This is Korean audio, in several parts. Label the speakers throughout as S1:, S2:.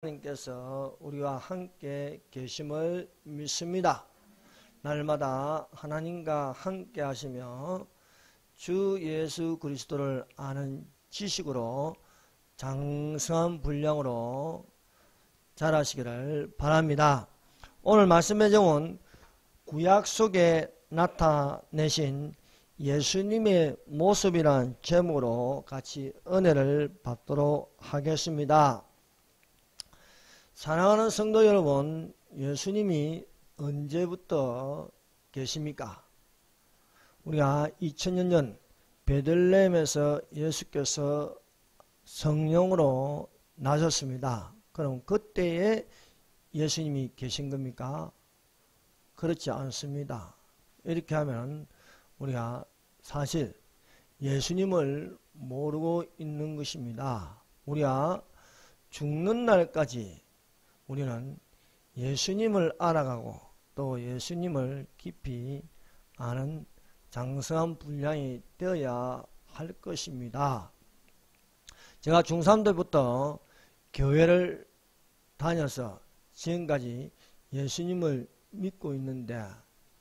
S1: 하나님께서 우리와 함께 계심을 믿습니다. 날마다 하나님과 함께 하시며 주 예수 그리스도를 아는 지식으로 장성한 분량으로 자라시기를 바랍니다. 오늘 말씀의 제목은 구약 속에 나타내신 예수님의 모습이란 제목으로 같이 은혜를 받도록 하겠습니다. 사랑하는 성도 여러분, 예수님이 언제부터 계십니까? 우리가 2000년 전 베들레헴에서 예수께서 성령으로 나셨습니다. 그럼 그때에 예수님이 계신 겁니까? 그렇지 않습니다. 이렇게 하면 우리가 사실 예수님을 모르고 있는 것입니다. 우리가 죽는 날까지 우리는 예수님을 알아가고 또 예수님을 깊이 아는 장성한 분량이 되어야 할 것입니다. 제가 중3 때부터 교회를 다녀서 지금까지 예수님을 믿고 있는데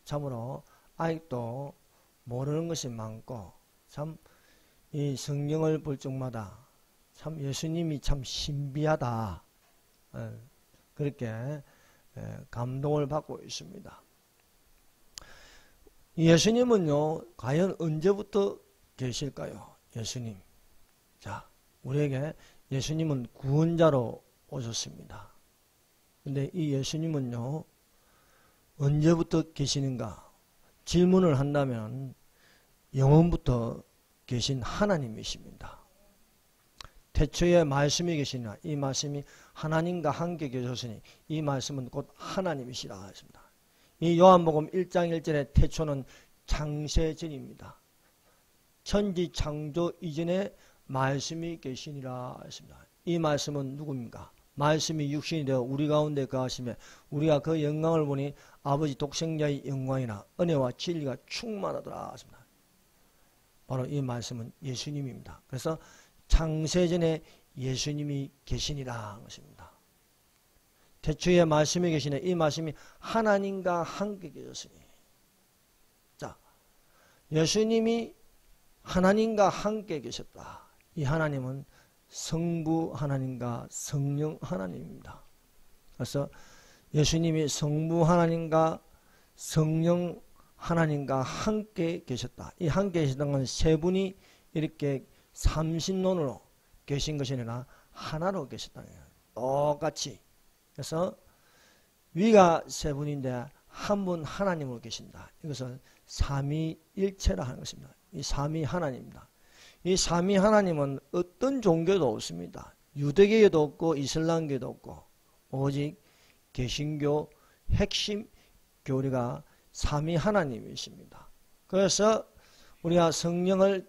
S1: 참으로 아직도 모르는 것이 많고 참 이 성경을 볼 적마다 참 예수님이 참 신비하다. 그렇게 감동을 받고 있습니다. 예수님은요, 과연 언제부터 계실까요? 예수님. 자, 우리에게 예수님은 구원자로 오셨습니다. 근데 이 예수님은요, 언제부터 계시는가? 질문을 한다면 영원부터 계신 하나님이십니다. 태초에 말씀이 계시나 이 말씀이 하나님과 함께 계셨으니 이 말씀은 곧 하나님이시라 했습니다. 이 요한복음 1장 1절의 태초는 창세전입니다. 천지 창조 이전에 말씀이 계시니라 했습니다. 이 말씀은 누굽니까? 말씀이 육신이 되어 우리 가운데 거하시며 우리가 그 영광을 보니 아버지 독생자의 영광이나 은혜와 진리가 충만하더라 했습니다. 바로 이 말씀은 예수님입니다. 그래서 창세전에 예수님이 계시니라 한 것입니다. 태초에 말씀이 계시네. 이 말씀이 하나님과 함께 계셨으니. 자, 예수님이 하나님과 함께 계셨다. 이 하나님은 성부 하나님과 성령 하나님입니다. 그래서 예수님이 성부 하나님과 성령 하나님과 함께 계셨다. 이 함께 계셨던 건 세 분이 이렇게 삼신론으로 계신 것이 아니라 하나로 계셨다는 거예요. 똑같이. 그래서 위가 세 분인데 한 분 하나님으로 계신다. 이것을 삼위일체라 하는 것입니다. 이 삼위 하나님입니다. 이 삼위 하나님은 어떤 종교도 없습니다. 유대교도 없고 이슬람교도 없고 오직 개신교 핵심 교리가 삼위 하나님이십니다. 그래서 우리가 성령을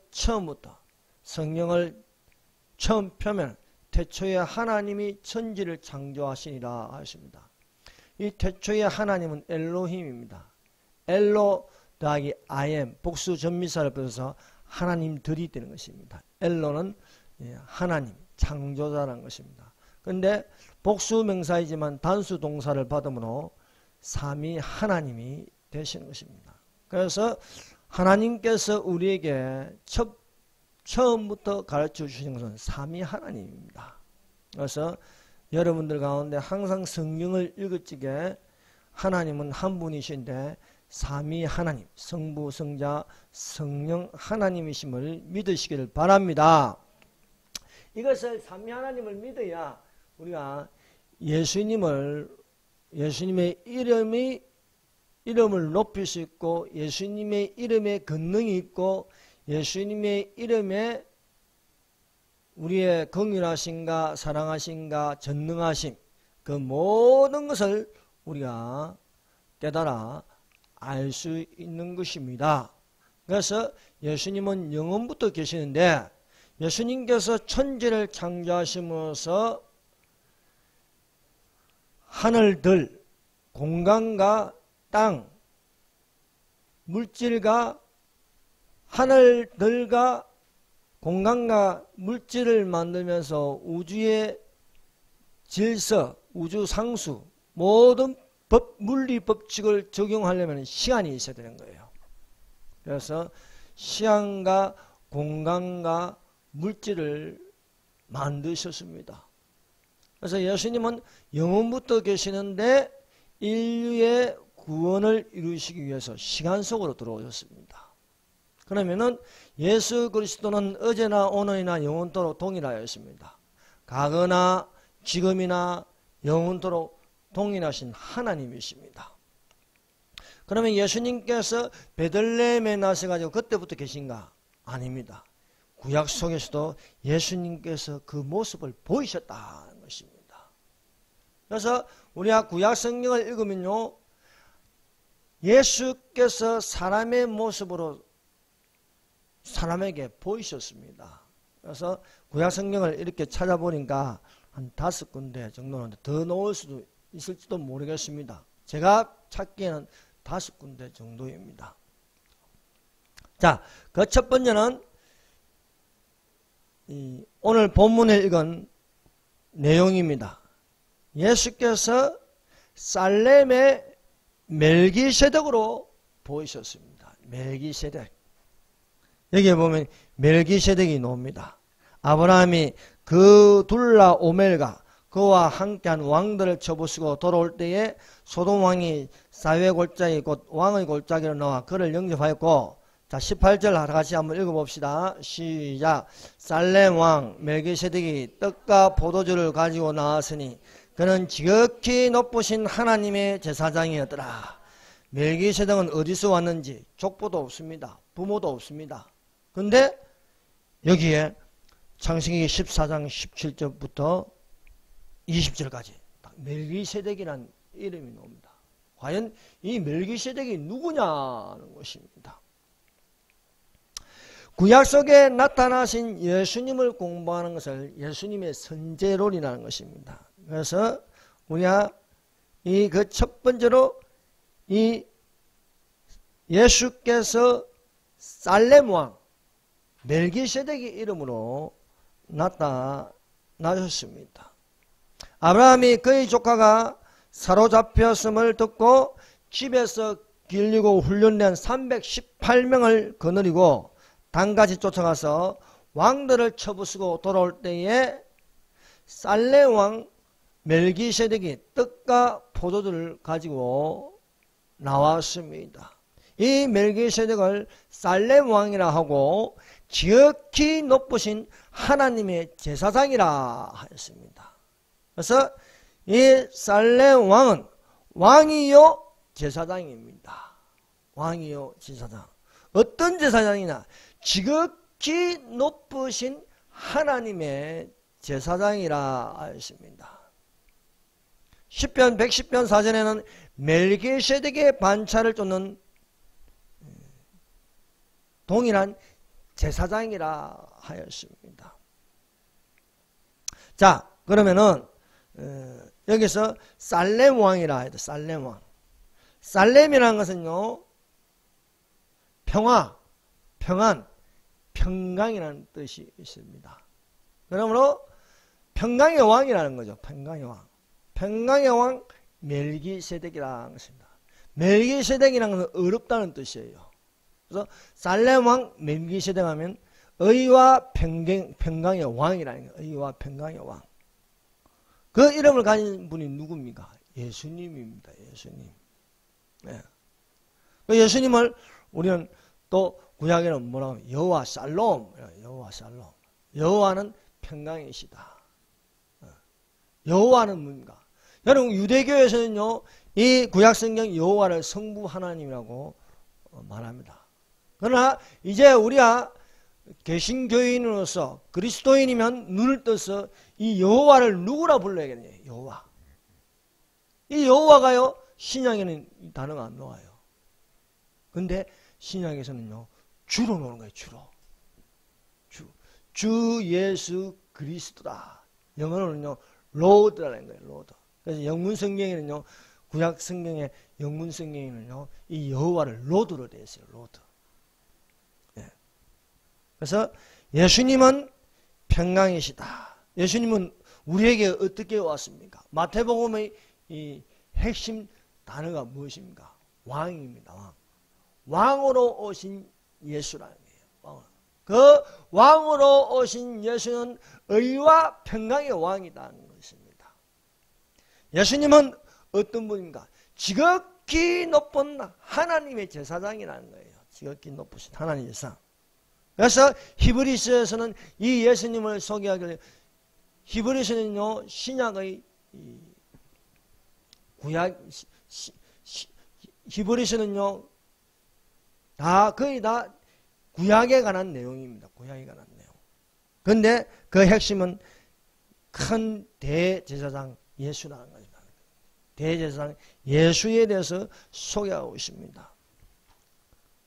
S1: 처음 펴면 태초에 하나님이 천지를 창조하시니라 하십니다. 이 태초에 하나님은 엘로힘입니다. 엘로 더하기 아엠 복수 전미사를 빼서 하나님들이 되는 것입니다. 엘로는 하나님 창조자라는 것입니다. 그런데 복수 명사이지만 단수 동사를 받음으로 삼위 하나님이 되시는 것입니다. 그래서 하나님께서 우리에게 처음부터 가르쳐 주신 것은 삼위 하나님입니다. 그래서 여러분들 가운데 항상 성경을 읽을 적에 하나님은 한 분이신데 삼위 하나님, 성부, 성자, 성령 하나님이심을 믿으시기를 바랍니다. 이것을 삼위 하나님을 믿어야 우리가 예수님의 이름을 높일 수 있고 예수님의 이름에 권능이 있고 예수님의 이름에 우리의 긍휼하심과 사랑하심과 전능하심 그 모든 것을 우리가 깨달아 알 수 있는 것입니다. 그래서 예수님은 영원부터 계시는데 예수님께서 천지를 창조하심으로써 하늘들, 공간과 땅, 물질과 하늘들과 공간과 물질을 만들면서 우주의 질서, 우주 상수, 모든 물리 법칙을 적용하려면 시간이 있어야 되는 거예요. 그래서 시간과 공간과 물질을 만드셨습니다. 그래서 예수님은 영원부터 계시는데 인류의 구원을 이루시기 위해서 시간 속으로 들어오셨습니다. 그러면은 예수 그리스도는 어제나 오늘이나 영원토록 동일하였습니다. 과거나 지금이나 영원토록 동일하신 하나님이십니다. 그러면 예수님께서 베들레헴에 나셔가지고 그때부터 계신가? 아닙니다. 구약 속에서도 예수님께서 그 모습을 보이셨다는 것입니다. 그래서 우리가 구약 성경을 읽으면요, 예수께서 사람의 모습으로 사람에게 보이셨습니다. 그래서 구약 성경을 이렇게 찾아보니까 한 5군데 정도는 더 넣을 수도 있을지도 모르겠습니다. 제가 찾기에는 5군데 정도입니다. 자, 그 첫 번째는 오늘 본문에 읽은 내용입니다. 예수께서 살렘의 멜기세덱으로 보이셨습니다. 멜기세덱. 여기에 보면 멜기세덱이 나옵니다. 아브라함이 그 둘라 오멜과 그와 함께한 왕들을 쳐부수고 돌아올 때에 소돔 왕이 사회 골짜기 곧 왕의 골짜기로 나와 그를 영접하였고, 자 18절 같이 한번 읽어봅시다. 시작. 살렘 왕 멜기세덱이 떡과 포도주를 가지고 나왔으니 그는 지극히 높으신 하나님의 제사장이었더라. 멜기세덱은 어디서 왔는지 족보도 없습니다. 부모도 없습니다. 근데 여기에 창세기 14장 17절부터 20절까지 멜기세덱이라는 이름이 나옵니다. 과연 이 멜기세덱이 누구냐는 것입니다. 구약 속에 나타나신 예수님을 공부하는 것을 예수님의 선제론이라는 것입니다. 그래서 우리가 이 그 첫 번째로 이 예수께서 살렘 왕 멜기세덱의 이름으로 나타나셨습니다. 아브라함이 그의 조카가 사로잡혔음을 듣고 집에서 길리고 훈련된 318명을 거느리고 단같이 쫓아가서 왕들을 쳐부수고 돌아올 때에 살렘 왕 멜기세덱이 떡과 포도주를 가지고 나왔습니다. 이 멜기세덱을 살렘 왕이라 하고 지극히 높으신 하나님의 제사장이라 하였습니다. 그래서 이 살렘 왕은 왕이요 제사장입니다. 왕이요 제사장. 어떤 제사장이냐? 지극히 높으신 하나님의 제사장이라 하였습니다. 시편 110편 4절에는 멜기세덱의 반차를 쫓는 동일한 제사장이라 하였습니다. 자, 그러면은 여기서 살렘 왕이라 해도 살렘 왕. 살렘이라는 것은요, 평화, 평안, 평강이라는 뜻이 있습니다. 그러므로 평강의 왕이라는 거죠. 평강의 왕. 평강의 왕 멜기세덱이라는 것입니다. 멜기세덱이라는 것은 어렵다는 뜻이에요. 그래서 살렘 왕 멜기세덱 하면 의와 평강의 왕이라는 거예요. 의와 평강의 왕. 그 이름을 가진 분이 누굽니까? 예수님입니다. 예수님. 네. 그 예수님을 우리는 또 구약에는 뭐라고 하면 여호와 살롬, 여호와 살롬. 여호와는 평강이시다. 여호와는 뭡니까? 여러분 유대교에서는요, 이 구약성경 여호와를 성부 하나님이라고 말합니다. 그러나 이제 우리가 개신교인으로서 그리스도인이면 눈을 떠서 이 여호와를 누구라 불러야겠냐? 여호와. 이 여호와가요, 신약에는 이 단어가 안 나와요. 근데 신약에서는요, 주로 나오는 거예요. 주 예수 그리스도다. 영어로는요 로드라는 거예요. 로드. 그래서 영문 성경에는요, 구약 성경의 영문 성경에는요, 이 여호와를 로드로 되어 있어요. 로드. 예. 그래서 예수님은 평강이시다. 예수님은 우리에게 어떻게 왔습니까? 마태복음의 이 핵심 단어가 무엇입니까? 왕입니다. 왕. 왕으로 오신 예수라는 거예요. 그 왕으로 오신 예수는 의와 평강의 왕이라는 것입니다. 예수님은 어떤 분인가? 지극히 높은 하나님의 제사장이라는 거예요. 지극히 높으신 하나님의 제사장. 그래서 히브리서에서는 이 예수님을 소개하기를, 히브리서는요 신약의 구약, 히브리서는요 거의 다 구약에 관한 내용입니다. 구약에 관한 내용. 그런데 그 핵심은 큰 대제사장 예수라는 것입니다. 대제사장 예수에 대해서 소개하고 있습니다.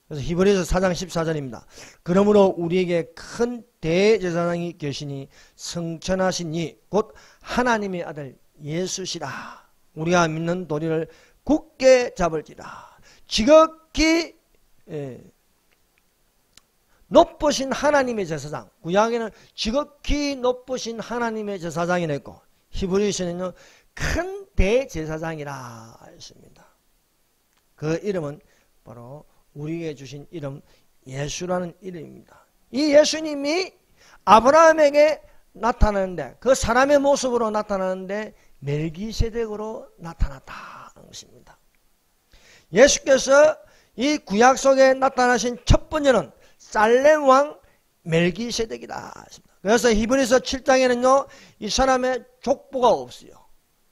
S1: 그래서 히브리서 4장 14절입니다. 그러므로 우리에게 큰 대제사장이 계시니 성천하신 이 곧 하나님의 아들 예수시라. 우리가 믿는 도리를 굳게 잡을지라. 지극히 높으신 하나님의 제사장. 구약에는 지극히 높으신 하나님의 제사장이 됐고, 히브리서는요 큰 대제사장이라 했습니다. 그 이름은 바로 우리에게 주신 이름 예수라는 이름입니다. 이 예수님이 아브라함에게 나타나는데, 그 사람의 모습으로 나타나는데 멜기세덱으로 나타났다는 것입니다. 예수께서 이 구약 속에 나타나신 첫 번째는 살렘 왕 멜기세덱이다. 그래서 히브리서 7장에는요 이 사람의 족보가 없어요.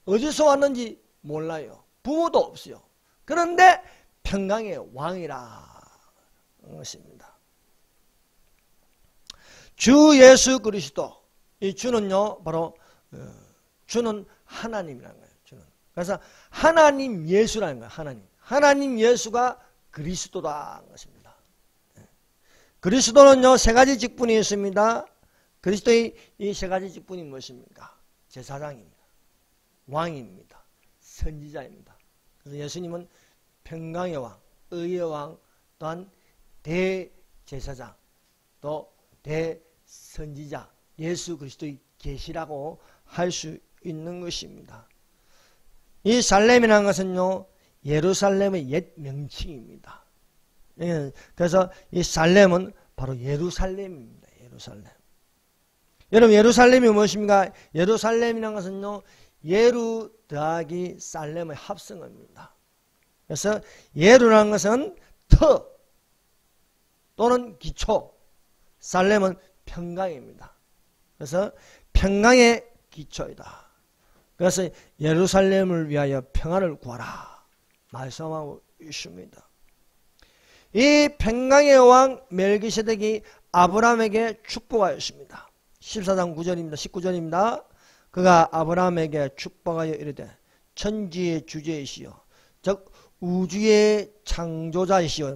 S1: 어디서 왔는지 몰라요. 부모도 없어요. 그런데 평강의 왕이라 것입니다. 주 예수 그리스도, 이 주는요 바로 주는 하나님이라는 거예요. 주는. 그래서 하나님 예수라는 거예요. 하나님 예수가 그리스도다는 것입니다. 그리스도는요 세 가지 직분이 있습니다. 그리스도의 이 세 가지 직분이 무엇입니까? 제사장입니다. 왕입니다. 선지자입니다. 그래서 예수님은 평강의 왕, 의의 왕, 또한 대제사장, 또 대선지자, 예수 그리스도의 계시라고 할 수 있는 것입니다. 이 살렘이라는 것은요 예루살렘의 옛 명칭입니다. 그래서 이 살렘은 바로 예루살렘입니다. 예루살렘. 여러분 예루살렘이 무엇입니까? 예루살렘이라는 것은요 예루 더하기 살렘의 합성어입니다. 그래서 예루라는 것은 터 또는 기초, 살렘은 평강입니다. 그래서 평강의 기초이다. 그래서 예루살렘을 위하여 평안을 구하라 말씀하고 있습니다. 이 평강의 왕 멜기세덱이 아브라함에게 축복하였습니다. 14장 9절입니다. 19절입니다. 그가 아브라함에게 축복하여 이르되 천지의 주제이시여 즉 우주의 창조자이시여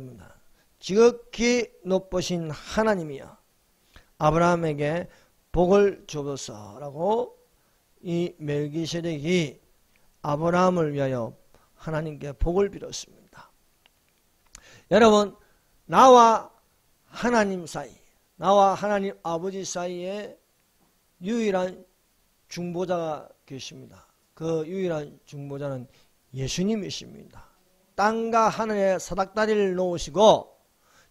S1: 지극히 높으신 하나님이여 아브라함에게 복을 주옵소서라고 이 멜기세덱이 아브라함을 위하여 하나님께 복을 빌었습니다. 여러분 나와 하나님 사이, 나와 하나님 아버지 사이에 유일한 중보자가 계십니다. 그 유일한 중보자는 예수님이십니다. 땅과 하늘에 사닥다리를 놓으시고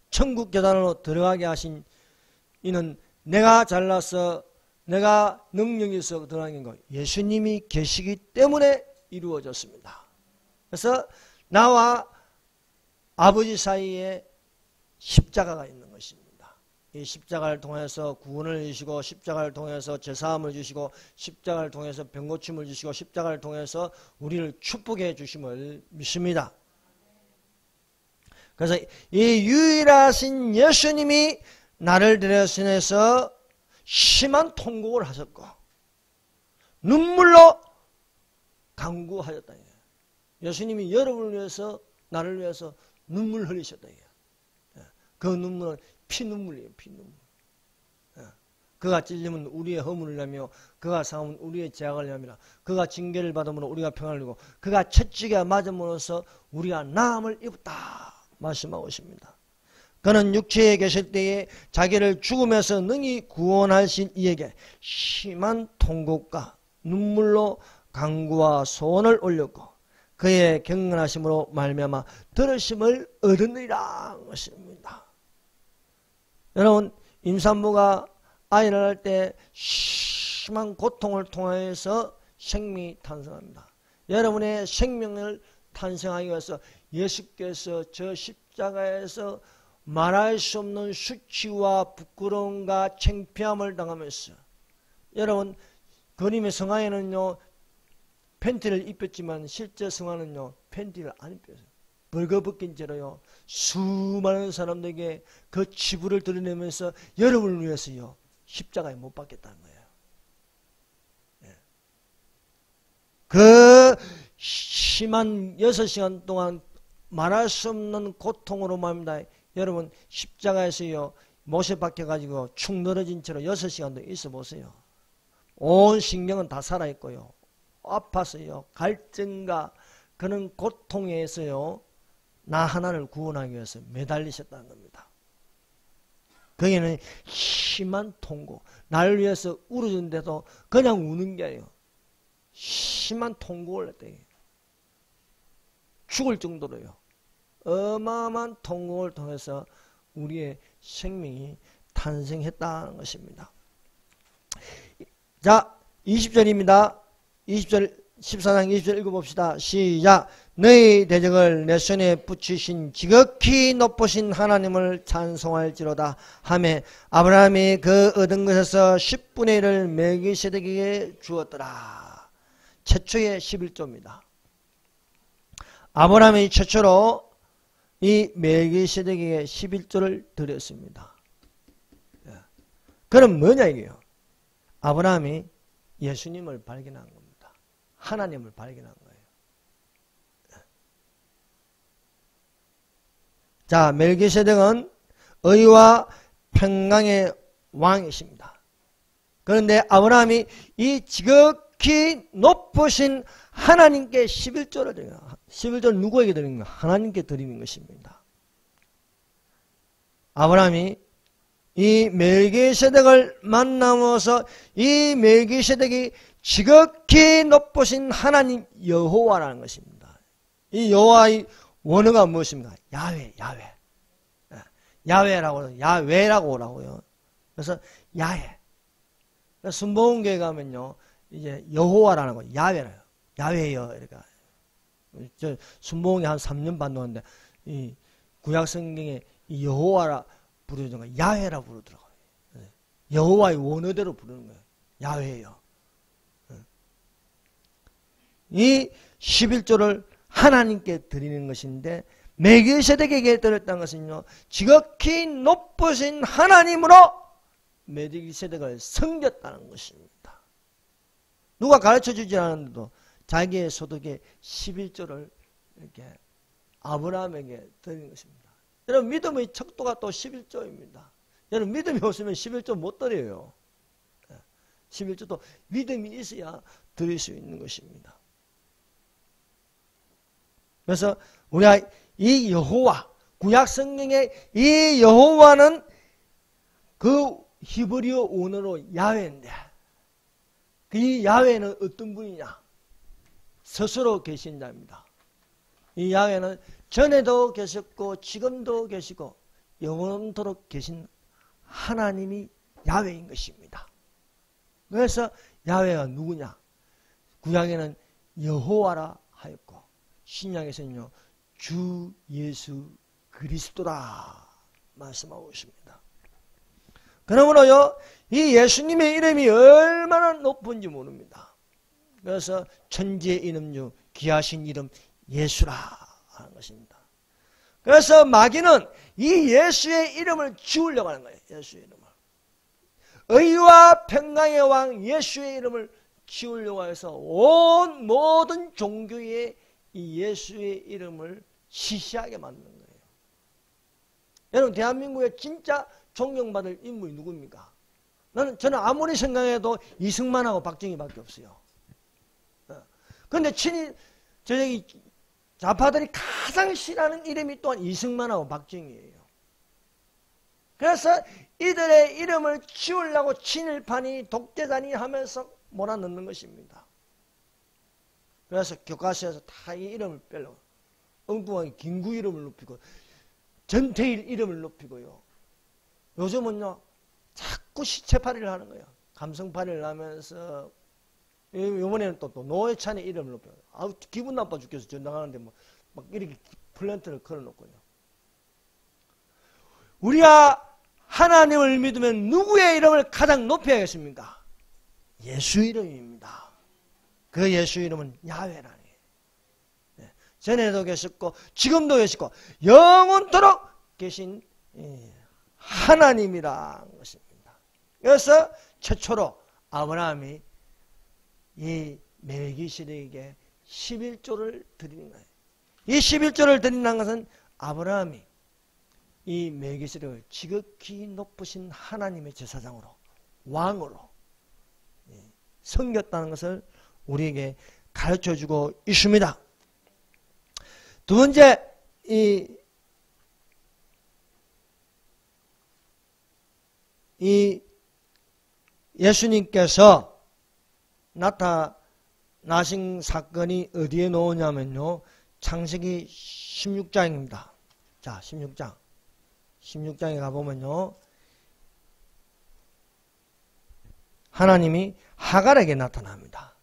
S1: 천국 계단으로 들어가게 하신 이는 내가 잘나서 내가 능력이 있어 들어가는 거 예수님이 계시기 때문에 이루어졌습니다. 그래서 나와 아버지 사이에 십자가가 있는 것입니다. 이 십자가를 통해서 구원을 주시고 십자가를 통해서 제사함을 주시고 십자가를 통해서 병고침을 주시고 십자가를 통해서 우리를 축복해 주심을 믿습니다. 그래서 이 유일하신 예수님이 나를 대신해서 심한 통곡을 하셨고 눈물로 간구하셨다. 예수님이 여러분을 위해서 나를 위해서 눈물 흘리셨다. 그 눈물은 피눈물이에요. 피눈물. 그가 찔리면 우리의 허물을 내며 그가 상하면 우리의 죄악을 내며 그가 징계를 받음으로 우리가 평안을 누리고 그가 채찍에 맞음으로써 우리가 나음을 입었다 말씀하고 있습니다. 그는 육체에 계실 때에 자기를 죽음에서 능히 구원하신 이에게 심한 통곡과 눈물로 간구와 소원을 올렸고 그의 경건하심으로 말미암아 들으심을 얻으리라 것입니다. 여러분, 임산부가 아이를 낳을 때 심한 고통을 통하여서 생명이 탄생합니다. 여러분의 생명을 탄생하기 위해서 예수께서 저 십자가에서 말할 수 없는 수치와 부끄러움과 창피함을 당하면서, 여러분 그림의 성화에는요 팬티를 입혔지만 실제 성화는요 팬티를 안 입혔어요. 벌거벗긴 채로요 수많은 사람들에게 그 치부를 드러내면서 여러분을 위해서요 십자가에 못 박겠다는 거예요. 그 심한 6시간 동안 말할 수 없는 고통으로 말입니다. 여러분 십자가에서요 못에 박혀가지고 축 늘어진 채로 6시간도 있어 보세요. 온 신경은 다 살아있고요 아파서요 갈증과 그런 고통에서요 나 하나를 구원하기 위해서 매달리셨다는 겁니다. 거기는 심한 통고, 나를 위해서 울어준데도 그냥 우는 게 아니에요. 심한 통곡을 했대요. 죽을 정도로요. 어마어마한 통곡을 통해서 우리의 생명이 탄생했다는 것입니다. 자, 20절입니다. 20절 14장 20절 읽어봅시다. 시작. 너희 대적을 내 손에 붙이신 지극히 높으신 하나님을 찬송할지로다 하매 아브라함이 그 얻은 것에서 10분의 1을 멜기세덱에게 주었더라. 최초의 11조입니다. 아브라함이 최초로 이 멜기세덱에게 11조를 드렸습니다. 그럼 뭐냐 이게요? 아브라함이 예수님을 발견한 겁니다. 하나님을 발견한 거예요. 자, 멜기세덱은 의와 평강의 왕이십니다. 그런데 아브라함이 이 지극히 높으신 하나님께 11조를 드려요. 11조를 누구에게 드리는 거예요? 하나님께 드리는 것입니다. 아브라함이 이 멜기세덱을 만나면서 이 멜기세덱이 지극히 높으신 하나님 여호와라는 것입니다. 이 여호와의 원어가 무엇입니까? 야훼, 야훼. 야훼라고, 야훼라고 오라고요. 그래서 야훼. 순복음교회 가면요, 이제 여호와라는 거, 야훼라요. 야훼요. 이러니까. 저 순복음에 한 3년 반 동안인데, 이 구약 성경에 이 여호와라 부르는 거, 야훼라 부르더라고요. 여호와의 원어대로 부르는 거예요. 야훼요. 이 11조를 하나님께 드리는 것인데 멜기세덱에게 드렸다는 것은요 지극히 높으신 하나님으로 멜기세덱을 섬겼다는 것입니다. 누가 가르쳐주지 않았는데도 자기의 소득의 11조를 이렇게 아브라함에게 드리는 것입니다. 여러분 믿음의 척도가 또 11조입니다. 여러분 믿음이 없으면 11조 못 드려요. 11조도 믿음이 있어야 드릴 수 있는 것입니다. 그래서 우리가 이 여호와, 구약 성경의 이 여호와는 그 히브리어 원어로 야훼인데 이 야훼는 어떤 분이냐? 스스로 계신 자입니다. 이 야훼는 전에도 계셨고 지금도 계시고 영원토록 계신 하나님이 야훼인 것입니다. 그래서 야훼가 누구냐? 구약에는 여호와라 하였고 신약에서는요 주 예수 그리스도라 말씀하고 있습니다. 그러므로요 이 예수님의 이름이 얼마나 높은지 모릅니다. 그래서 천지의 이름 중 귀하신 이름 예수라 하는 것입니다. 그래서 마귀는 이 예수의 이름을 지우려고 하는 거예요. 예수의 이름을. 의와 평강의 왕 예수의 이름을 지우려고 해서 온 모든 종교의 이 예수의 이름을 시시하게 만든 거예요. 여러분 대한민국에 진짜 존경받을 인물이 누굽니까? 저는 아무리 생각해도 이승만하고 박정희밖에 없어요. 그런데 저기 좌파들이 가장 싫어하는 이름이 또한 이승만하고 박정희예요. 그래서 이들의 이름을 지우려고 친일파니 독재자니 하면서 몰아넣는 것입니다. 그래서 교과서에서 다 이 이름을 빼려고 엉뚱하게 김구 이름을 높이고 전태일 이름을 높이고요. 요즘은요 자꾸 시체팔이를 하는 거예요. 감성팔이를 하면서 이번에는 또 노회찬의 이름을 높여요. 아우 기분 나빠 죽겠어. 전당하는데 뭐 막 이렇게 플랜트를 걸어놓고요. 우리가 하나님을 믿으면 누구의 이름을 가장 높여야겠습니까? 예수 이름입니다. 그 예수 이름은 야훼라니. 네. 전에도 계셨고 지금도 계시고 영원토록 계신 하나님이라는 것입니다. 그래서 최초로 아브라함이 이 멜기세덱에게 11조를 드리는 거예요. 이 11조를 드리는 것은 아브라함이 이 멜기세덱을 지극히 높으신 하나님의 제사장으로 왕으로 섬겼다는 것을 우리에게 가르쳐주고 있습니다. 두 번째, 이 예수님께서 나타나신 사건이 어디에 나오냐면요. 창세기 16장입니다. 자, 16장에 가보면요. 하나님이 하갈에게 나타납니다.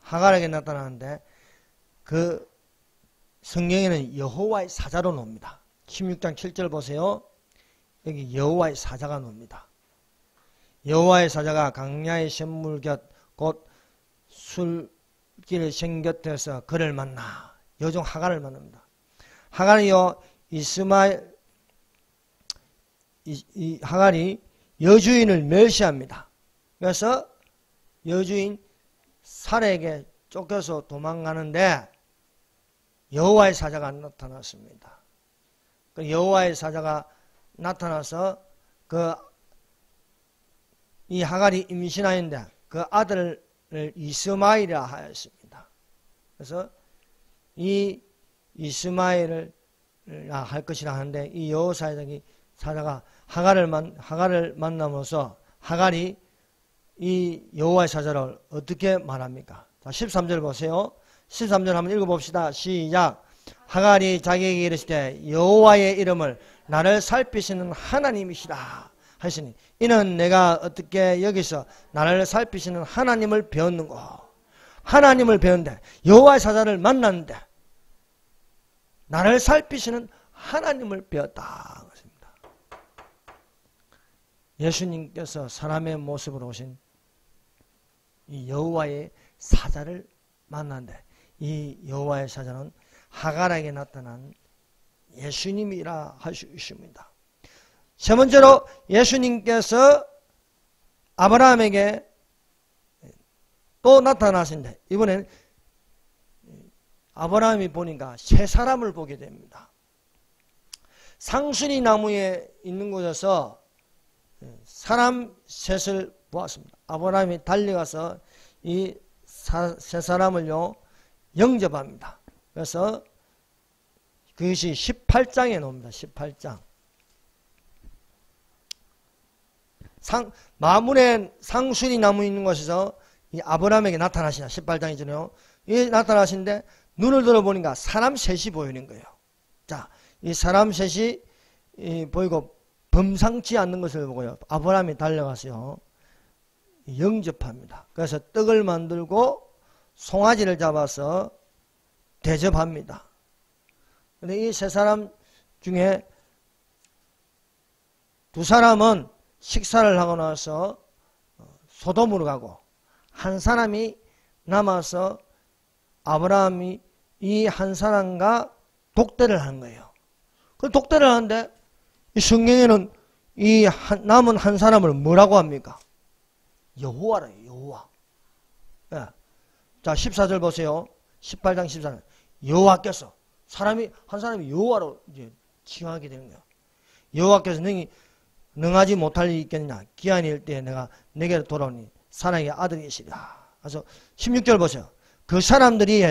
S1: 하갈에게 나타나는데 그 성경에는 여호와의 사자로 나옵니다. 16장 7절 보세요. 여기 여호와의 사자가 나옵니다. 여호와의 사자가 강야의 샘물 곁 곧 술길 생 곁에서 그를 만나 여종 하갈을 만납니다. 하갈이요 하갈이 여주인을 멸시합니다. 그래서 여주인 살에게 쫓겨서 도망가는데 여호와의 사자가 나타났습니다. 그 여호와의 사자가 나타나서 이 하갈이 임신하였는데 그 아들을 이스마엘이라 하였습니다. 그래서 이 이스마엘을 할 것이라 하는데 이 여호와의 사자가 하갈을 만나면서 하갈이 이 여호와의 사자를 어떻게 말합니까? 자, 13절 보세요. 13절 한번 읽어봅시다. 시작. 하갈이 자기에게 이르시되 여호와의 이름을 나를 살피시는 하나님이시라 하시니 이는 내가 어떻게 여기서 나를 살피시는 하나님을 배웠는고. 하나님을 배웠는데 여호와의 사자를 만났는데 나를 살피시는 하나님을 배웠다. 예수님께서 사람의 모습으로 오신 이 여호와의 사자를 만났는데 이 여호와의 사자는 하갈에게 나타난 예수님이라 할 수 있습니다. 세 번째로 예수님께서 아브라함에게 또 나타나신데 이번에는 아브라함이 보니까 세 사람을 보게 됩니다. 상수리 나무에 있는 곳에서 사람 셋을 보았습니다. 아브라함이 달려가서 이 세 사람을요 영접합니다. 그래서 그것이 18장에 나옵니다. 18장. 마물의 상수리 나무 있는 곳에서 이 아브라함에게 나타나시나 18장이잖아요. 이 나타나시는데 눈을 들어보니까 사람 셋이 보이는 거예요. 자, 이 사람 셋이 보이고 범상치 않는 것을 보고요. 아브라함이 달려가서요. 영접합니다. 그래서 떡을 만들고 송아지를 잡아서 대접합니다. 근데 이 세 사람 중에 두 사람은 식사를 하고 나서 소돔으로 가고 한 사람이 남아서 아브라함이 이 한 사람과 독대를 하는 거예요. 그 독대를 하는데 이 성경에는 이 남은 한 사람을 뭐라고 합니까? 여호와래요. 여호와. 네. 자 14절 보세요. 18장 14절. 여호와께서 한 사람이 여호와로 이제 칭하게 되는 거예요. 여호와께서 능히 능하지 못할 일이 있겠느냐. 기한일 때에 내가 내게로 돌아오니 사랑의 아들이시라. 그래서 16절 보세요. 그 사람들이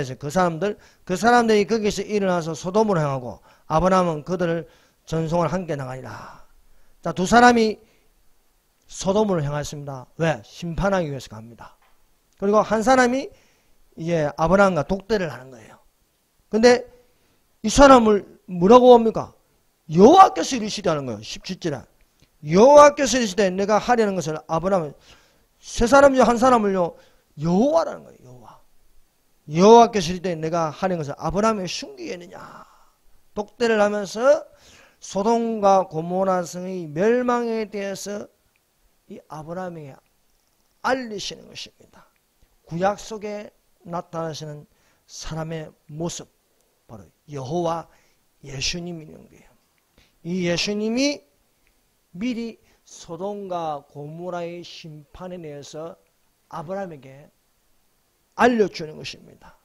S1: 거기서 일어나서 소돔으로 향하고 아브라함은 그들을 전송을 함께 나가니라. 자, 두 사람이 소돔으로 향했습니다. 왜? 심판하기 위해서 갑니다. 그리고 한 사람이 이제 아브라함과 독대를 하는 거예요. 근데 이 사람을 뭐라고 합니까? 여호와께서 이르시라는 거예요. 17절에. 여호와께서 이르시되 내가 하려는 것을 아브라함은 세 사람 중 한 사람을요 여호와라는 거예요. 여호와. 여호와께서 이르시되 내가 하려는 것을 아브라함에 숨기겠느냐. 독대를 하면서 소돔과 고모라 성의 멸망에 대해서 이 아브라함에게 알리시는 것입니다. 구약 속에 나타나시는 사람의 모습, 바로 여호와 예수님이 있는 거예요. 이 예수님이 미리 소돔과 고모라의 심판에 대해서 아브라함에게 알려주는 것입니다.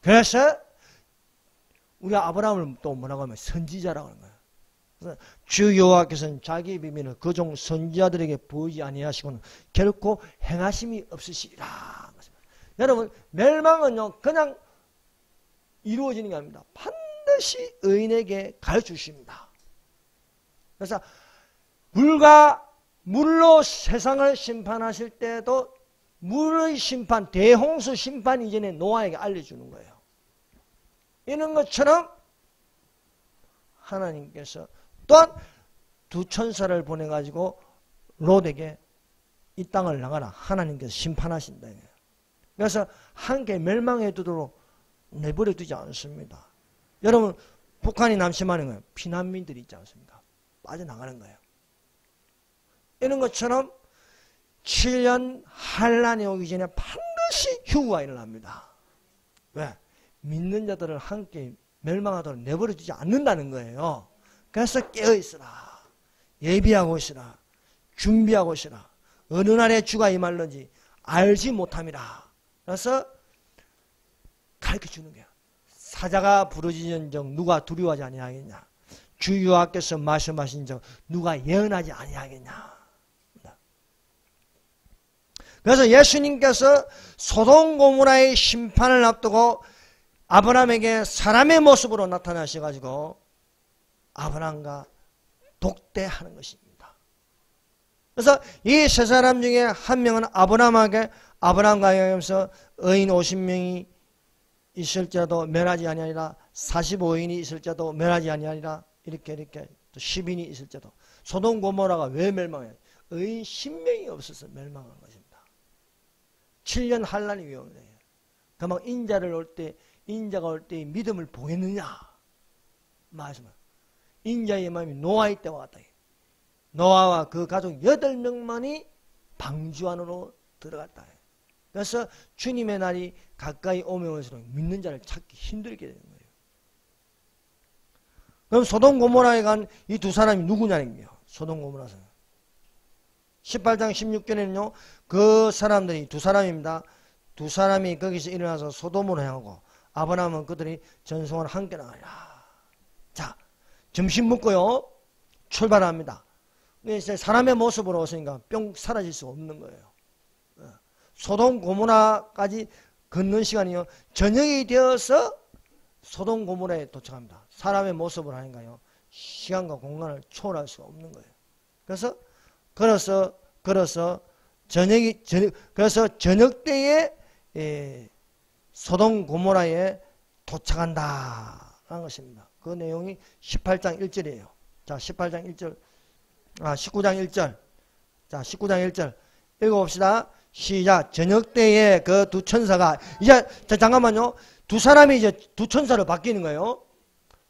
S1: 그래서 우리 아브라함을 또 뭐라고 하면 선지자라고 하는 거예요. 그래서 주 여호와께서는 자기의 비밀을 그종 선지자들에게 보이지 아니하시고는 결코 행하심이 없으시리라. 여러분, 멸망은요 그냥 이루어지는 게 아닙니다. 반드시 의인에게 가르쳐 주십니다. 그래서 물로 세상을 심판하실 때도 물의 심판, 대홍수 심판 이전에 노아에게 알려주는 거예요. 이런 것처럼 하나님께서 또한 두 천사를 보내가지고 롯에게 이 땅을 나가라. 하나님께서 심판하신다. 그래서 함께 멸망에 두도록 내버려 두지 않습니다. 여러분, 북한이 남심하는 거예요. 피난민들이 있지 않습니까? 빠져나가는 거예요. 이런 것처럼 7년 환란이 오기 전에 반드시 휴거가 일어납니다. 왜? 믿는 자들을 함께 멸망하도록 내버려 두지 않는다는 거예요. 그래서 깨어있으라. 예비하고 있으라. 준비하고 있으라. 어느 날에 주가 임할는지 알지 못함이라. 그래서 가르쳐주는 거야. 사자가 부르짖은즉 누가 두려워하지 아니하겠냐. 주 여호와께서 말씀하신즉 누가 예언하지 아니하겠냐. 그래서 예수님께서 소돔 고모라의 심판을 앞두고 아브라함에게 사람의 모습으로 나타나셔가지고 아브라함과 독대하는 것입니다. 그래서 이 세 사람 중에 한 명은 아브라함과 하여금서 의인 50명이 있을지라도 멸하지 아니하리라. 45인이 있을지라도 멸하지 아니하리라. 이렇게 또 10인이 있을지라도. 소돔 고모라가 왜 멸망해요? 의인 10명이 없어서 멸망한 것입니다. 7년 환란이 위험해요. 그만 인자가 올 때 믿음을 보겠느냐? 말씀은 인자의 마음이 노아의 때와 같다. 노아와 그 가족 8명만이 방주 안으로 들어갔다. 그래서 주님의 날이 가까이 오면 올수록 믿는 자를 찾기 힘들게 되는 거예요. 그럼 소돔 고모라에 간 이 두 사람이 누구냐는 거예요. 소돔 고모라서 18장 16절에는요 그 사람들이 두 사람입니다. 두 사람이 거기서 일어나서 소돔으로 향하고 아브라함은 그들이 전송을 함께 나가리라. 자, 점심 먹고요 출발합니다. 이제 사람의 모습으로 오시니까 뿅 사라질 수 없는 거예요. 소돔 고모라까지 걷는 시간이요 저녁이 되어서 소돔 고모라에 도착합니다. 사람의 모습으로 하니까요 시간과 공간을 초월할 수가 없는 거예요. 그래서 걸어서 저녁 때에 소돔 고모라에 도착한다 하는 것입니다. 그 내용이 18장 1절이에요. 자, 19장 1절. 자, 19장 1절. 읽어봅시다. 시작. 저녁 때에 그 두 천사가, 이제, 잠깐만요. 두 사람이 이제 두 천사로 바뀌는 거예요.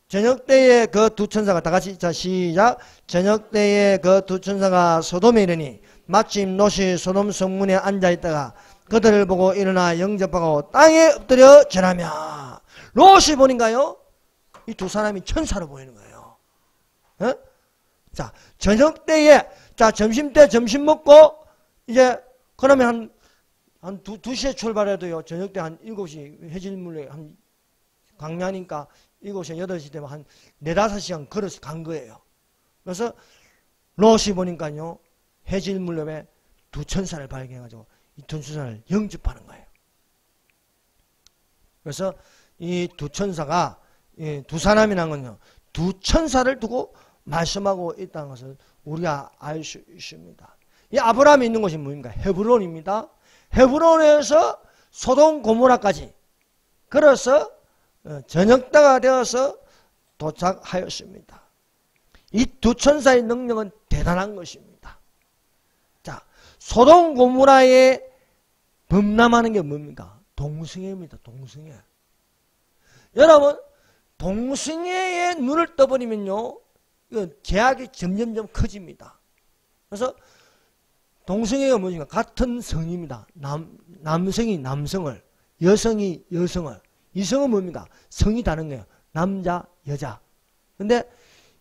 S1: 저녁 때에 그 두 천사가 다 같이, 자, 시작. 저녁 때에 그 두 천사가 소돔에 이르니, 마침 롯이 소돔 성문에 앉아있다가 그들을 보고 일어나 영접하고 땅에 엎드려 절하며. 롯이 보니까요, 이 두 사람이 천사로 보이는 거예요. 어? 자, 저녁 때에, 자, 점심 때 점심 먹고, 이제, 그러면 한 2시에 출발해도요, 저녁 때 한 7시, 해질물에 한, 강야니까 7시, 8시 되면 한 4, 5시간 걸어서 간 거예요. 그래서, 롯이 보니까요, 해질물에 두 천사를 발견해가지고, 이 두 천사를 영접하는 거예요. 그래서, 이 두 천사가, 두 사람이라는 건요, 두 천사를 두고 말씀하고 있다는 것을 우리가 알 수 있습니다. 이 아브라함이 있는 곳이 뭡니까? 헤브론입니다. 헤브론에서 소돔 고모라까지 걸어서 저녁때가 되어서 도착하였습니다. 이 두 천사의 능력은 대단한 것입니다. 자, 소돔 고모라에 범람하는 게 뭡니까? 동성애입니다. 동성애. 여러분, 동성애에 눈을 떠버리면요, 이거 제약이 점점점 커집니다. 그래서 동성애가 무엇인가? 같은 성입니다. 남성이 남성을, 여성이 여성을. 이성은 뭡니까? 성이 다른 거예요. 남자, 여자. 근데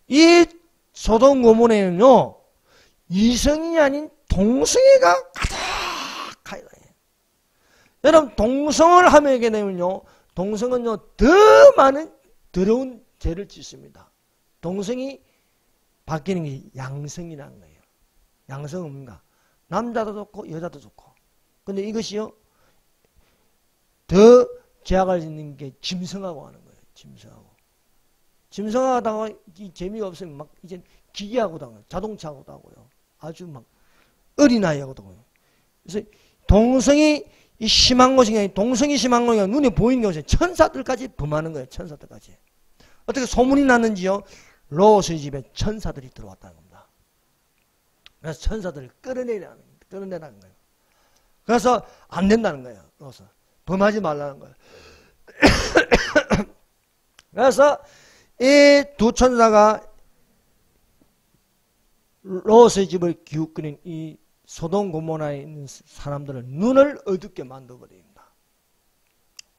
S1: 이 소돔 고모라에는요, 이성이 아닌 동성애가 가득하여 있어요. 여러분, 동성을 하게 되면요, 동성은요, 더 많은 더러운 죄를 짓습니다. 동성이 바뀌는 게 양성이라는 거예요. 양성은 뭔가? 남자도 좋고 여자도 좋고. 근데 이것이요, 더 죄악을 짓는 게 짐승하고 하는 거예요. 짐승하고. 짐승하다가 이 재미가 없으면 막 이제 기계하고도 하고요. 자동차하고도 하고요. 아주 막 어린아이하고도 하고요. 그래서 동성이 심한 것이 아니라, 동성이 심한 것이 아니라 눈에 보이는 것이 천사들까지 범하는 거예요. 천사들까지. 어떻게 소문이 났는지요? 롯의 집에 천사들이 들어왔다는 겁니다. 그래서 천사들을 끌어내라는 거예요. 그래서 안 된다는 거예요. 롯은. 범하지 말라는 거예요. 그래서 이 두 천사가 롯의 집을 기웃거린 이 소돔 고모라에 있는 사람들은 눈을 어둡게 만들어버립니다.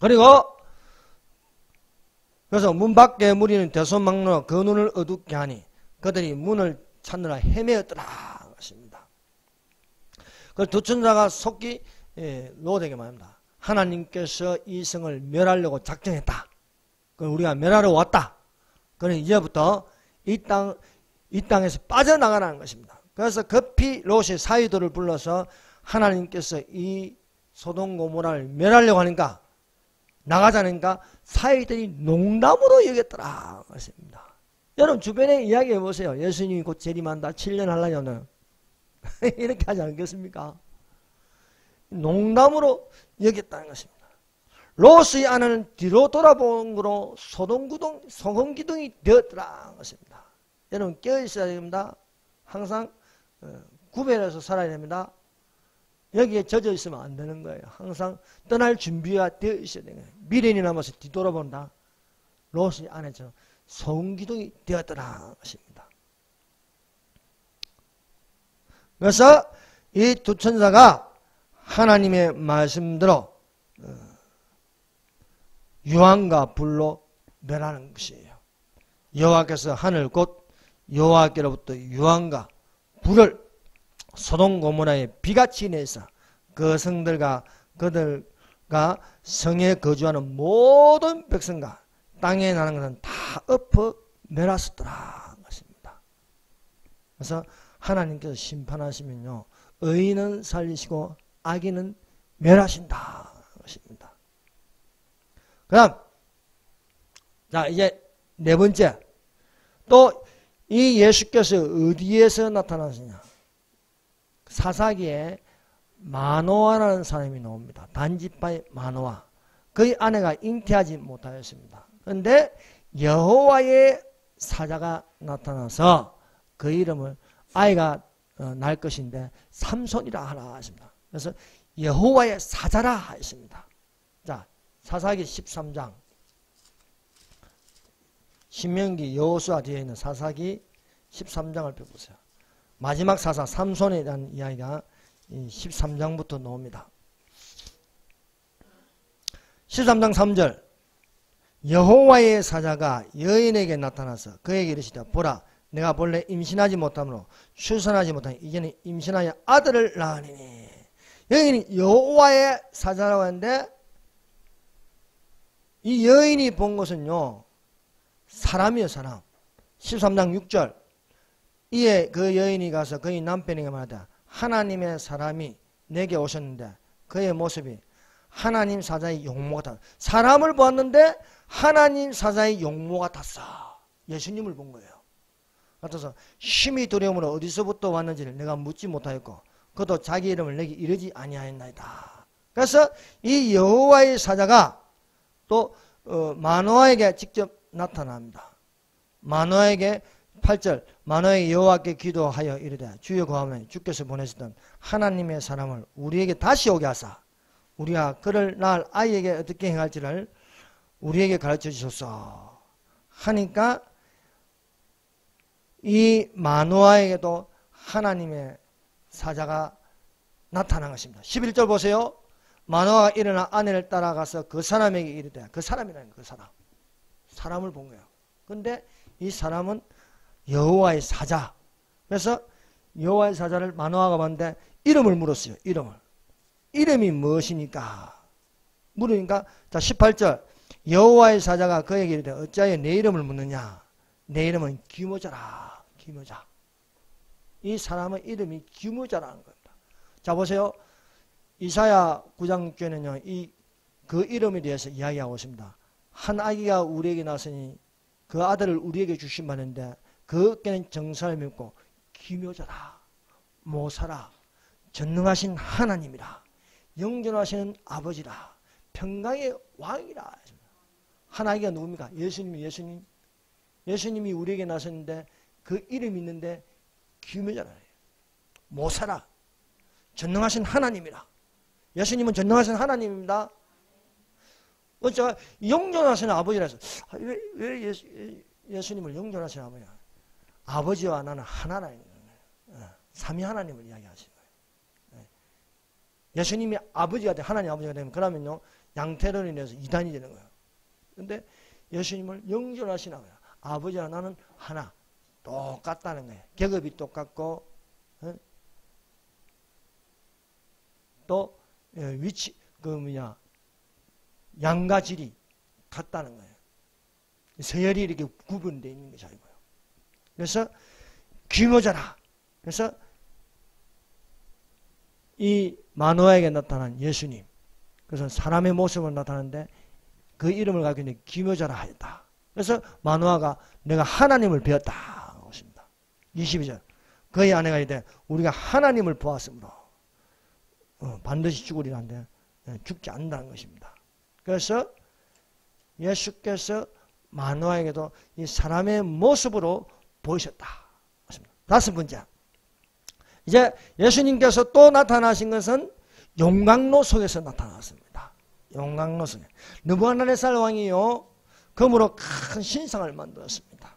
S1: 그리고 그래서 문 밖에 무리는 대손막로 그 눈을 어둡게 하니 그들이 문을 찾느라 헤매었더라 하십니다. 그 두 천사가 속히 롯에게 말합니다. 하나님께서 이 성을 멸하려고 작정했다. 그걸 우리가 멸하러 왔다. 그러니 이제부터 이 땅에서 빠져나가라는 것입니다. 그래서 급히 롯이 사위들을 불러서 하나님께서 이 소돔 고모라를 멸하려고 하니까, 나가자니까 사위들이 농담으로 여겼더라 것입니다. 여러분 주변에 이야기해 보세요. 예수님이 곧 재림한다. 7년 하려면 이렇게 하지 않겠습니까? 농담으로 여겼다는 것입니다. 롯의 아내는 뒤로 돌아본 거로 소금 기둥이 되었더라 것입니다. 여러분 깨어 있어야 됩니다. 항상 구별해서 살아야 됩니다. 여기에 젖어 있으면 안 되는 거예요. 항상 떠날 준비가 되어 있어야 되는 거예요. 미련이 남아서 뒤돌아본다. 롯의 아내처럼 소금 기둥이 되었더라 것입니다. 그래서 이 두 천사가 하나님의 말씀대로 유황과 불로 멸하는 것이에요. 여호와께서 하늘 곧 여호와께로부터 유황과 불을 소돔 고모라에 비같이 내서 그 성들과 그들과 성에 거주하는 모든 백성과 땅에 나는 것은 다 엎어 멸하셨더라 것입니다. 그래서 하나님께서 심판하시면요, 의인은 살리시고 악인은 멸하신다 것입니다. 그 다음, 자, 이제 네 번째. 또, 이 예수께서 어디에서 나타나시냐? 사사기에 마노아라는 사람이 나옵니다. 단지파의 마노아. 그의 아내가 잉태하지 못하였습니다. 그런데 여호와의 사자가 나타나서 그 이름을 아이가 날 것인데 삼손이라 하라 하십니다. 그래서 여호와의 사자라 하였습니다. 자, 사사기 13장, 신명기 여호수아 뒤에 있는 사사기 13장을 펴보세요. 마지막 사사 삼손에 대한 이야기가 13장부터 나옵니다. 13장 3절, 여호와의 사자가 여인에게 나타나서 그에게 이르시되 보라, 내가 본래 임신하지 못함으로 출산하지 못하니 이제는 임신하여 아들을 낳으리니. 여인이 여호와의 사자라고 하는데, 이 여인이 본 것은요, 사람이에요, 사람. 13장 6절, 이에 그 여인이 가서 그의 남편에게 말하되 하나님의 사람이 내게 오셨는데 그의 모습이 하나님 사자의 용모 같았다. 사람을 보았는데 하나님 사자의 용모 같았어. 예수님을 본 거예요. 같아서 심히 두려움으로 어디서부터 왔는지를 내가 묻지 못하였고 그도 자기 이름을 내게 이르지 아니하였나이다. 그래서 이 여호와의 사자가 또 마노아에게 직접 나타납니다. 마노아에게 8절 마노아에게 여호와께 기도하여 이르되 주여 구하면 주께서 보내시던 하나님의 사람을 우리에게 다시 오게 하사 우리가 그를 낳을 아이에게 어떻게 행할지를 우리에게 가르쳐 주소서 하니까 이 마노아에게도 하나님의 사자가 나타난 것입니다. 11절 보세요. 마노아가 일어나 아내를 따라가서 그 사람에게 이르되, 그 사람이라는 그 사람, 사람을 본 거예요. 근데 이 사람은 여호와의 사자. 그래서 여호와의 사자를 마노아가 봤는데 이름을 물었어요. 이름이 무엇이니까? 물으니까 자 18절 여호와의 사자가 그에게 이르되 어찌하여 내 이름을 묻느냐? 내 이름은 기모자라. 기모자. 이 사람의 이름이 기모자라는 겁니다. 자 보세요. 이사야 9장 6절에는요. 그 이름에 대해서 이야기하고 있습니다. 한 아기가 우리에게 나서니 그 아들을 우리에게 주신다는데 그 어깨는 정사를 믿고 기묘자라, 모사라, 전능하신 하나님이라, 영존하시는 아버지라, 평강의 왕이라. 한 아기가 누굽니까? 예수님이 우리에게 나섰는데 그 이름이 있는데 기묘자라, 모사라, 전능하신 하나님이라. 예수님은 전능하신 하나님입니다. 제가 영존하시는 아버지라 해서 왜 예수님을 영존하시는 아버지야? 아버지와 나는 하나라는 거예요. 삼위 하나님을 이야기하시는 거예요. 예수님이 아버지가 되 하나님 아버지가 되면 그러면요 양태론에 대해서 이단이 되는 거예요. 그런데 예수님을 영존하시는 아버지, 아버지와 나는 하나 똑같다는 거예요. 계급이 똑같고 또 위치 양과 질이 같다는 거예요. 서열이 이렇게 구분되어 있는 것이 아니고요. 그래서 규모자라. 그래서 이 마노아에게 나타난 예수님, 그래서 사람의 모습으로 나타나는데 그 이름을 가지고 있는 규모자라 하였다. 그래서 마노아가 내가 하나님을 배웠다 하고 있습니다. 22절 그의 아내가 이르되 우리가 하나님을 보았으므로 반드시 죽으리라는데 죽지 않는다는 것입니다. 그래서 예수께서 마노아에게도 이 사람의 모습으로 보이셨다. 다섯 번째, 이제 예수님께서 또 나타나신 것은 용광로 속에서 나타났습니다. 용광로 속에 느부갓네살 왕이요 금으로 큰 신상을 만들었습니다.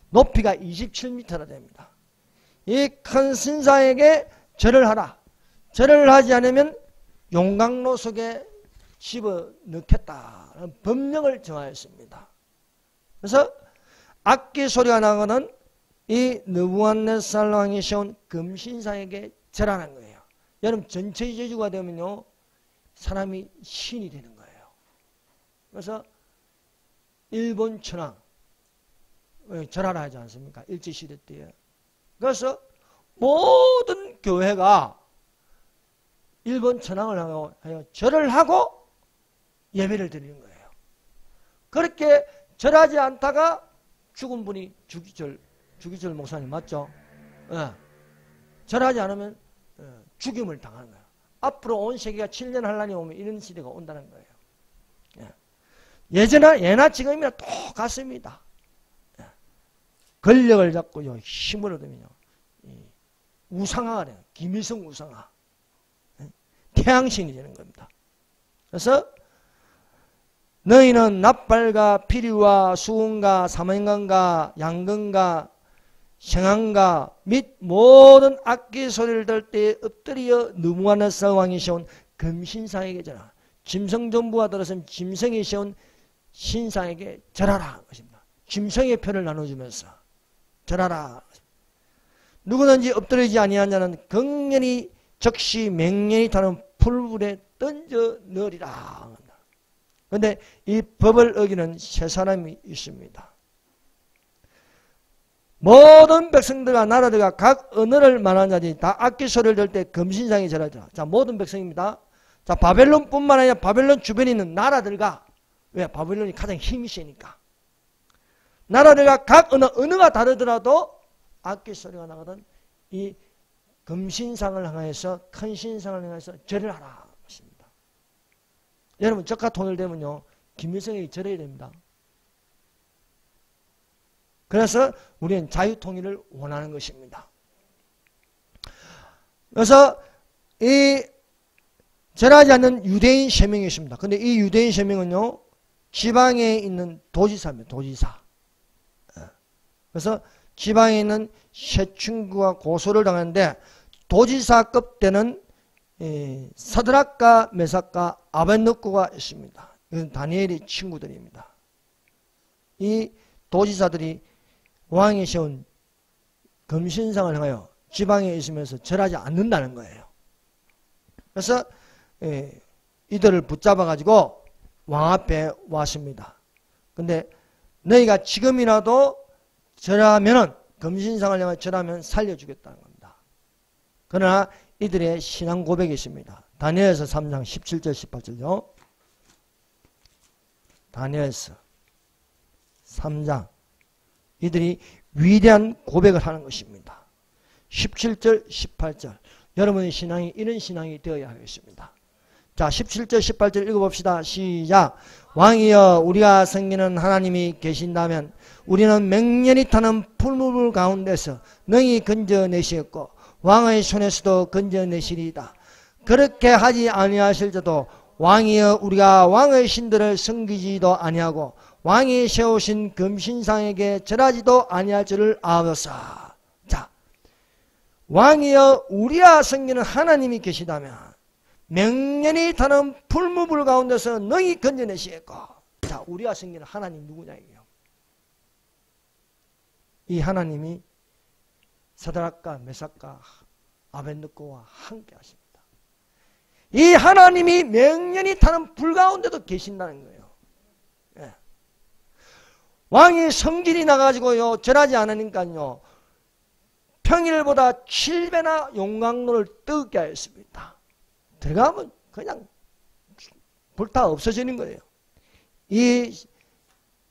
S1: 높이가 27m나 됩니다. 이 큰 신상에게 절을 하라. 절을 하지 않으면 용광로 속에 집어넣겠다는 법령을 정하였습니다. 그래서 악기 소리가 나거든 이 느부갓네살 왕이 세운 금신상에게 절하는 거예요. 여러분 전체 제주가 되면요 사람이 신이 되는 거예요. 그래서 일본 천황 절하라 하지 않습니까? 일제시대 때에. 그래서 모든 교회가 일본 천황을 하여 절을 하고 예배를 드리는 거예요. 그렇게 절하지 않다가 죽은 분이 주기철 목사님 맞죠? 절하지 않으면 죽임을 당하는 거예요. 앞으로 온 세계가 7년 한란이 오면 이런 시대가 온다는 거예요. 예나 지금이나 똑같습니다. 권력을 잡고요 힘을 얻으면요 우상화가 돼요. 김일성 우상화. 태양신이 되는 겁니다. 그래서 너희는 납발과 피리와 수금과 사명감과 양금과 생황과 및 모든 악기 소리를 들 때에 엎드려 느부갓네살 왕이 세운 금신상에게 절하라. 짐승전부가 들어선 짐승이 세운 신상에게 절하라 것입니다. 짐승의 표를 나눠주면서 절하라. 누구든지 엎드리지 아니한 자는 극렬히 적시 맹렬히 타는 풀불에 던져 넣으리라. 그런데 이 법을 어기는 세 사람이 있습니다. 모든 백성들과 나라들과 각 언어를 말하는 자들이 다 악기 소리를 들 때 금신상에 절하죠. 자, 모든 백성입니다. 자, 바벨론뿐만 아니라 바벨론 주변에 있는 나라들과 왜? 바벨론이 가장 힘이 세니까. 나라들과 각 언어가 다르더라도 악기 소리가 나거든 이 금신상을 향해서 큰 신상을 향해서 절을 하라. 여러분 저가 통일되면요 김일성에게 절해야 됩니다. 그래서 우리는 자유통일을 원하는 것입니다. 그래서 이 절하지 않는 유대인 셰명이 있습니다. 근데 이 유대인 셰명은요 지방에 있는 도지사입니다. 도지사. 그래서 지방에 있는 세충구가 고소를 당하는데 도지사급 때는 사드락과 메삭과 아벳느고가 있습니다. 이건 다니엘의 친구들입니다. 이 도지사들이 왕이 세운 금신상을 향하여 지방에 있으면서 절하지 않는다는 거예요. 그래서 이들을 붙잡아 가지고 왕 앞에 왔습니다. 근데 너희가 지금이라도 절하면은 금신상을 향하여 절하면 살려주겠다는 겁니다. 그러나 이들의 신앙 고백이 있습니다. 다니엘서 3장 17절 18절요. 다니엘서 3장 이들이 위대한 고백을 하는 것입니다. 17절 18절 여러분의 신앙이 이런 신앙이 되어야 하겠습니다. 자 17절 18절 읽어봅시다. 시작. 왕이여 우리가 섬기는 하나님이 계신다면 우리는 맹렬히 타는 풀무불 가운데서 능히 건져내시겠고 왕의 손에서도 건져내시리이다. 그렇게 하지 아니하실지도 왕이여 우리가 왕의 신들을 섬기지도 아니하고 왕이 세우신 금신상에게 절하지도 아니할 줄을 아옵소서. 자, 왕이여 우리가 섬기는 하나님이 계시다면 맹렬히 타는 풀무불 가운데서 능히 건져내시겠고. 자, 우리가 섬기는 하나님 누구냐 이게요. 이 하나님이 사드락과 메삭과 아벳느고와 함께 하십니다. 이 하나님이 맹렬히 타는 불 가운데도 계신다는 거예요. 예. 왕이 성질이 나가지고요 절하지 않으니까요 평일보다 7배나 용광로를 뜨겁게 하였습니다. 들어가면 그냥 불타 없어지는 거예요. 이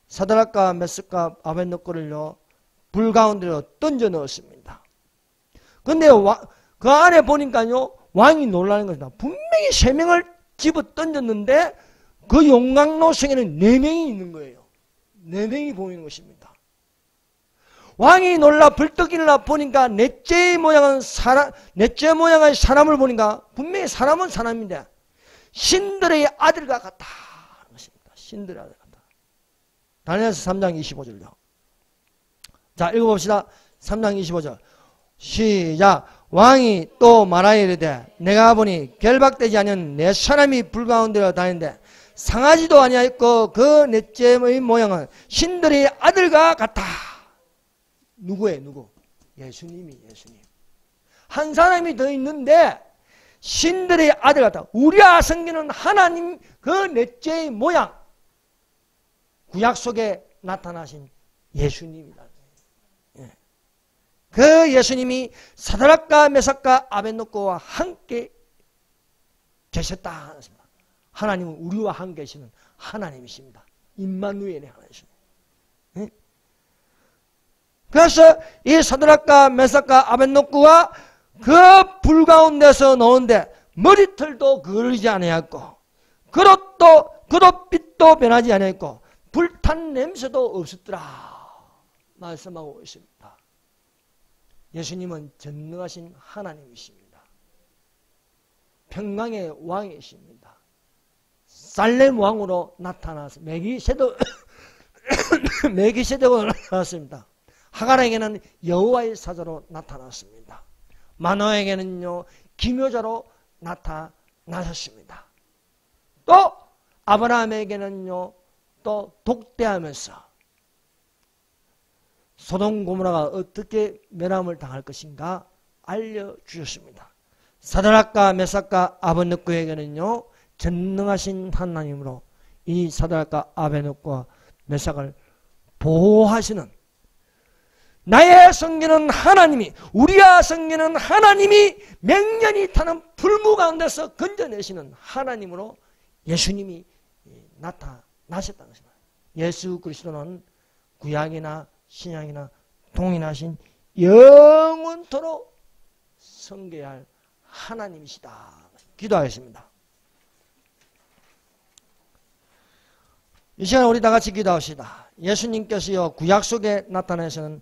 S1: 사드락과 메삭과 아벳느고를요 불 가운데로 던져 넣었습니다. 근데 그 안에 보니까요 왕이 놀라는 것이다. 분명히 3명을 집어 던졌는데 그 용광로성에는 4명이 있는 거예요. 4명이 보이는 것입니다. 왕이 놀라 벌떡 일어나 보니까 넷째 모양의 사람을 보니까 분명히 사람은 사람인데 신들의 아들과 같다 하는 것입니다. 신들의 아들 같다. 다니엘서 3장 25절요. 자 읽어봅시다. 3장 25절 시작. 왕이 또 말하여 이르되 내가 보니 결박되지 않은 내 사람이 불 가운데로 다니는데 상하지도 아니하였고 그 넷째의 모양은 신들의 아들과 같다. 누구예요? 누구? 예수님이 예수님. 한 사람이 더 있는데 신들의 아들 같다. 우리가 섬기는 하나님 그 넷째의 모양 구약 속에 나타나신 예수님이다. 그 예수님이 사드락과 메삭과 아벳느고와 함께 계셨다 하는 것입니다. 하나님은 우리와 함께 계시는 하나님이십니다. 임마누엘의 하나님이십니다. 네? 그래서 이 사드락과 메삭과 아벳느고가 그 불 가운데서 나오는데 머리털도 그르지 아니하였고 그릇도 빛도 변하지 아니하였고 불탄 냄새도 없었더라 말씀하고 있습니다. 예수님은 전능하신 하나님이십니다. 평강의 왕이십니다. 살렘 왕으로 나타나서 메기세덱으로 나타났습니다. 하갈에게는 여호와의 사자로 나타났습니다. 마노에게는요 기묘자로 나타나셨습니다. 또 아브라함에게는요 또 독대하면서 소돔 고모라가 어떻게 멸함을 당할 것인가 알려주셨습니다. 사드락과 메삭과 아벳느고에게는요 전능하신 하나님으로 이 사드락과 아벳느고와 메삭을 보호하시는 나의 섬기는 하나님이 우리가 섬기는 하나님이 맹렬히 타는 불무 가운데서 건져내시는 하나님으로 예수님이 나타나셨다는 것입니다. 예수 그리스도는 구약이나 신약이나 동일하신 영원토록 섬겨야 할 하나님이시다. 기도하겠습니다. 이 시간에 우리 다 같이 기도합시다. 예수님께서요 구약 속에 나타내시는